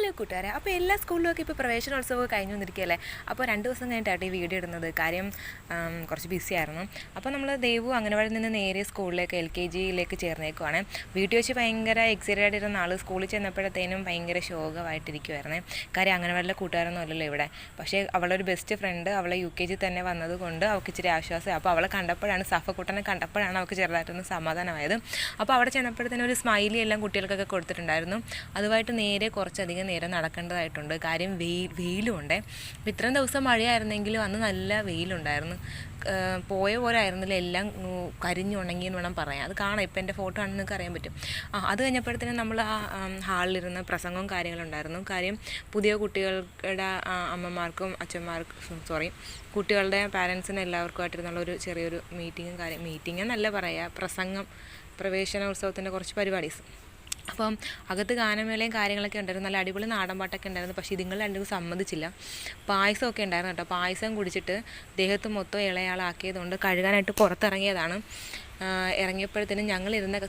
Hello കൂട്ടുകാരെ, അപ്പോൾ എല്ലാ സ്കൂളിലൊക്കെ ഇപ്പോൾ പ്രവേശനോത്സവമൊക്കെ കഴിഞ്ഞു വന്നിരിക്കുകയല്ലേ. അപ്പോൾ 2 ദിവസം കഴിഞ്ഞിട്ടാണ് ഈ വീഡിയോ ഇടുന്നത്. കാര്യം കുറച്ച് ബിസി ആയിരുന്നു. അപ്പോൾ നമ്മൾ ദേവു അംഗനവാടിയിൽ നിന്ന് നേരെ സ്കൂളിലേക്ക് LKG ചേർന്നേക്കുവാണ്. വീട്ടിൽ വെച്ച് ഭയങ്കര എക്സൈറ്റഡ് ആയിട്ടിരുന്ന ആൾ സ്കൂളിൽ ചെന്നപ്പോഴത്തേനും ഭയങ്കര ശോകമായിട്ടിരിക്കുമായിരുന്നേ. കാര്യം അംഗനവാടിയിലെ കൂട്ടുകാരൊന്നും അല്ലല്ലോ ഇവിടെ. പക്ഷേ അവളുടെ ഒരു ബെസ്റ്റ് ഫ്രണ്ട് അവളെ UKG തന്നെ വന്നതുകൊണ്ട് അവൾക്ക് ഇച്ചിരി ആശ്വാസമായി. അപ്പോൾ അവളെ കണ്ടപ്പോഴാണ്, സഫക്കുട്ടനെ കണ്ടപ്പോഴാണ് അവൾക്ക് ചെറുതായിട്ടൊന്ന് സമാധാനമായത്. അപ്പോൾ അവിടെ ചെന്നപ്പോഴത്തേനും ഒരു സ്മൈലി എല്ലാം കുട്ടികൾക്കൊക്കെ കൊടുത്തിട്ടുണ്ടായിരുന്നു. അതുമായിട്ട് നേരെ കുറച്ചധികം നേരം നടക്കേണ്ടതായിട്ടുണ്ട്. കാര്യം വെയിലുമുണ്ട്. അപ്പോൾ ഇത്രയും ദിവസം മഴയായിരുന്നെങ്കിലും അന്ന് നല്ല വെയിലുണ്ടായിരുന്നു. പോയ പോലെ ആയിരുന്നില്ല, എല്ലാം കരിഞ്ഞുണങ്ങിയെന്ന് വേണം പറയാം. അത് കാണാം, ഇപ്പം എൻ്റെ ഫോട്ടോ ആണെന്ന് നിങ്ങൾക്ക് അറിയാൻ പറ്റും. അത് കഴിഞ്ഞപ്പോഴത്തേനും നമ്മൾ ആ ഹാളിലിരുന്ന് പ്രസംഗവും കാര്യങ്ങളുണ്ടായിരുന്നു. കാര്യം പുതിയ കുട്ടികളുടെ അമ്മമാർക്കും അച്ഛന്മാർക്കും കുട്ടികളുടെ പാരൻസിനും എല്ലാവർക്കുമായിട്ടിരുന്നുള്ള ഒരു ചെറിയൊരു മീറ്റിംഗ് എന്നല്ല പറയുക, പ്രസംഗം, പ്രവേശനോത്സവത്തിൻ്റെ കുറച്ച് പരിപാടീസ്. അപ്പം അകത്ത് ഗാനമേളയും കാര്യങ്ങളൊക്കെ ഉണ്ടായിരുന്നു. നല്ല അടിപൊളി നാടൻ പാട്ടൊക്കെ ഉണ്ടായിരുന്നു. പക്ഷേ ഇതുങ്ങൾ രണ്ടും സമ്മതിച്ചില്ല. പായസമൊക്കെ ഉണ്ടായിരുന്നു കേട്ടോ. പായസം കുടിച്ചിട്ട് ദേഹത്ത് മൊത്തം ഇളയാളാക്കിയതുകൊണ്ട് കഴുകാനായിട്ട് പുറത്തിറങ്ങിയതാണ്. ഇറങ്ങിയപ്പോഴത്തേനും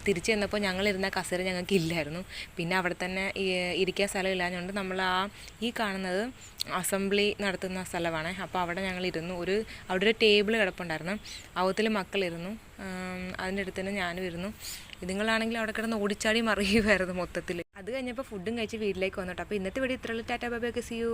തിരിച്ച് ചെന്നപ്പോൾ ഞങ്ങളിരുന്ന കസേര ഞങ്ങൾക്ക് ഇല്ലായിരുന്നു. പിന്നെ അവിടെ തന്നെ ഇരിക്കാൻ സ്ഥലമില്ലാഞ്ഞുകൊണ്ട് നമ്മൾ ഈ കാണുന്നത് അസംബ്ലി നടത്തുന്ന സ്ഥലമാണ്. അപ്പോൾ അവിടെ ഞങ്ങളിരുന്നു. അവിടെ ഒരു ടേബിൾ കിടപ്പുണ്ടായിരുന്നു. അവത്തിൽ മക്കളിരുന്നു. അതിൻ്റെ അടുത്ത് തന്നെ ഞാനും ഇരുന്നു. ഇതുങ്ങളാണെങ്കിൽ അവിടെ കിടന്ന് ഓടിച്ചാടി മറിയുമായിരുന്നു മൊത്തത്തിൽ. അത് കഴിഞ്ഞപ്പോൾ ഫുഡും കഴിച്ച് വീട്ടിലേക്ക് വന്നു കേട്ടോ. അപ്പോൾ ഇന്നത്തെ വീഡിയോ ഇത്രയുള്ള. Tata bye bye, see U.